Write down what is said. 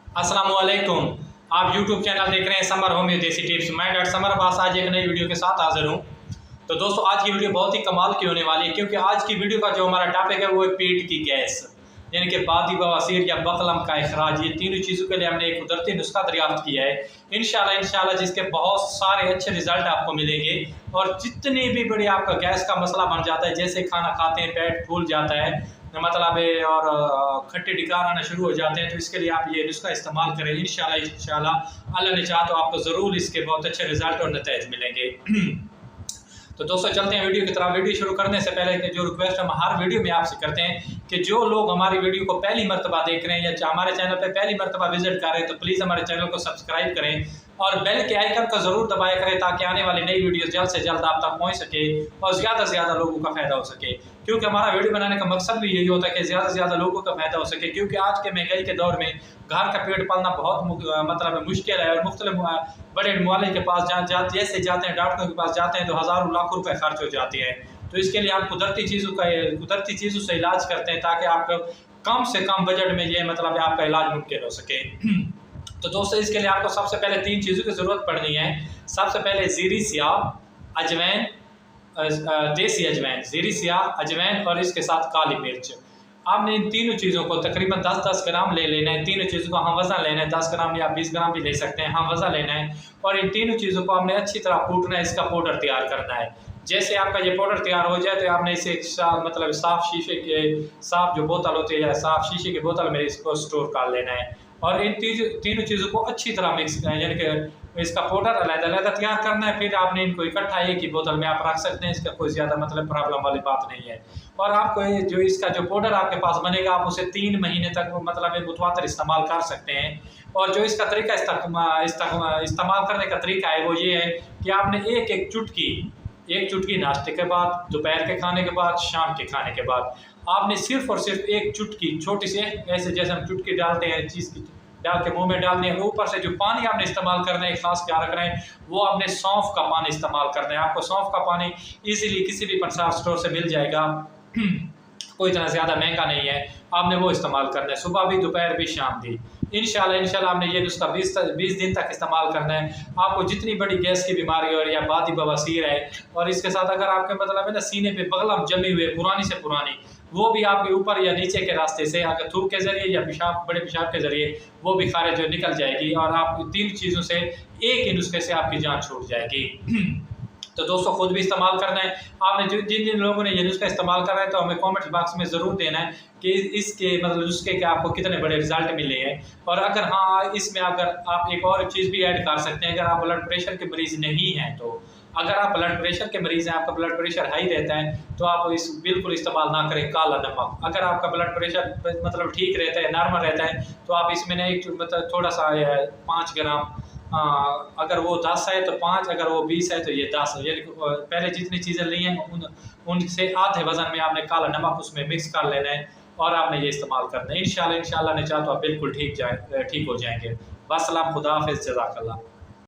अस्सलामुअलैकुम। आप YouTube channel देख रहे हैं समर होमियो देसी टिप्स। मैं डॉक्टर समर अब्बास आज एक नई वीडियो के साथ हाजिर हूँ। तो दोस्तों आज की वीडियो बहुत ही कमाल की होने वाली है, क्योंकि आज की वीडियो का जो हमारा टॉपिक है वो है पेट की गैस, यानी कि बादी बवासीर या बकलम का इखराज। ये तीनों चीज़ों के लिए हमने एक कुदरती नुस्खा दरियाफ्त किया है, इंशाल्लाह जिसके बहुत सारे अच्छे रिजल्ट आपको मिलेंगे। और जितनी भी बड़ी आपका गैस का मसला बन जाता है, जैसे खाना खाते हैं पेट फूल जाता है मतलब है और खट्टे ढिकार आना शुरू हो जाते हैं, तो इसके लिए आप ये नुस्खा इस्तेमाल करें। इंशाल्लाह अल्लाह ने चाहा तो आपको ज़रूर इसके बहुत अच्छे रिजल्ट और नतीजे मिलेंगे। तो दोस्तों चलते हैं वीडियो की तरफ। वीडियो शुरू करने से पहले जो रिक्वेस्ट हम हर वीडियो में आपसे करते हैं कि जो लोग हमारी वीडियो को पहली मरतबा देख रहे हैं या हमारे चैनल पर पहली मरतबा विजिट कर रहे हैं, तो प्लीज़ हमारे चैनल को सब्सक्राइब करें और बेल के आइकन को ज़रूर दबाया करें, ताकि आने वाली नई वीडियो जल्द से जल्द आप तक पहुंच सके और ज़्यादा से ज़्यादा लोगों का फ़ायदा हो सके। क्योंकि हमारा वीडियो बनाने का मकसद भी यही होता है कि ज़्यादा से ज़्यादा लोगों का फ़ायदा हो सके, क्योंकि आज के महंगाई के दौर में घर का पेट पालना बहुत मुश्किल है। और मुख्तलिफ बड़े मुआलिज के पास जैसे जाते हैं, डॉक्टरों के पास जाते हैं, तो हज़ारों लाखों रुपए खर्च हो जाते हैं। तो इसके लिए हम कुदरती चीज़ों से इलाज करते हैं, ताकि आपको कम से कम बजट में ये आपका इलाज मुमकिन हो सके। तो दोस्तों इसके लिए आपको सबसे पहले 3 चीज़ों की ज़रूरत पड़नी है। सबसे पहले ज़ीरी स्याह, अजवैन, देसी अजवैन, ज़ीरी स्याह, अजवैन और इसके साथ काली मिर्च। आपने इन तीनों चीज़ों को तकरीबन 10-10 ग्राम ले लेना है। तीनों चीज़ों का हम वज़न लेना है, 10 ग्राम या 20 ग्राम भी ले सकते हैं, हम वज़न लेना है। और इन तीनों चीज़ों को आपने अच्छी तरह कूटना है, इसका पाउडर तैयार करना है। जैसे आपका ये पाउडर तैयार हो जाए, तो आपने इसे साफ जो बोतल होती है या साफ शीशे की बोतल में इसको स्टोर कर लेना है। और इन तीनों चीज़ों को अच्छी तरह मिक्स यानी कि इसका पाउडर अलग-अलग तैयार करना है। फिर आपने इनको इकट्ठा एक ही बोतल में आप रख सकते हैं, इसका कोई ज़्यादा प्रॉब्लम वाली बात नहीं है। और आपको इसका जो पाउडर आपके पास बनेगा, आप उसे 3 महीने तक मुतवातर इस्तेमाल कर सकते हैं। और जो इसका तरीका इस्तेमाल करने का तरीका है वो ये है कि आपने एक चुटकी नाश्ते के बाद, दोपहर के खाने के बाद, शाम के खाने के बाद आपने सिर्फ और सिर्फ एक चुटकी छोटी सी, ऐसे जैसे हम चुटकी डालते हैं चीज़ की डाल के मुंह में डालने हैं। ऊपर से जो पानी आपने इस्तेमाल करना है, खास ख्याल रखना है, वो आपने सौंफ का पानी इस्तेमाल करना है। आपको सौंफ का पानी इजीली किसी भी पंसार स्टोर से मिल जाएगा, कोई इतना ज़्यादा महंगा नहीं है। आपने वो इस्तेमाल करना है, सुबह भी, दोपहर भी, शाम भी। इंशाल्लाह आपने ये नुस्खा 20 दिन तक इस्तेमाल करना है। आपको जितनी बड़ी गैस की बीमारी हो या बादी बवासीर है, और इसके साथ अगर आपके है ना सीने पे बगलम जमी हुई पुरानी से पुरानी, वो भी आपके ऊपर या नीचे के रास्ते से अगर थूक के ज़रिए या बड़े पेशाब के ज़रिए वो भी खारिज निकल जाएगी, और आप 3 चीज़ों से एक ही नुस्खे से आपकी जान छूट जाएगी। तो दोस्तों खुद भी इस्तेमाल करना है। आपने जिन लोगों ने ये नुस्खा इस्तेमाल करना है, तो हमें कमेंट बॉक्स में ज़रूर देना है कि इसके नुस्खे के आपको कितने बड़े रिजल्ट मिले हैं। और अगर हाँ, इसमें अगर आप एक और चीज़ भी ऐड कर सकते हैं, अगर आप ब्लड प्रेशर के मरीज़ नहीं हैं, तो अगर आप ब्लड प्रेशर के मरीज़ हैं, आपका ब्लड प्रेशर हाई रहता है, तो आप बिल्कुल इस्तेमाल ना करें काला नमक। अगर आपका ब्लड प्रेशर ठीक रहता है, नॉर्मल रहता है, तो आप इसमें ना थोड़ा सा 5 ग्राम, अगर वो 10 है तो 5, अगर वो 20 है तो ये 10, यानी पहले जितनी चीज़ें ली हैं उनसे आधे वज़न में आपने काला नमक उसमें मिक्स कर लेना है, और आपने ये इस्तेमाल करना है। इंशाल्लाह ने चाहा तो आप बिल्कुल ठीक हो जाएंगे। वस्सलाम, खुदा हाफ़िज़, जज़ाकल्लाह।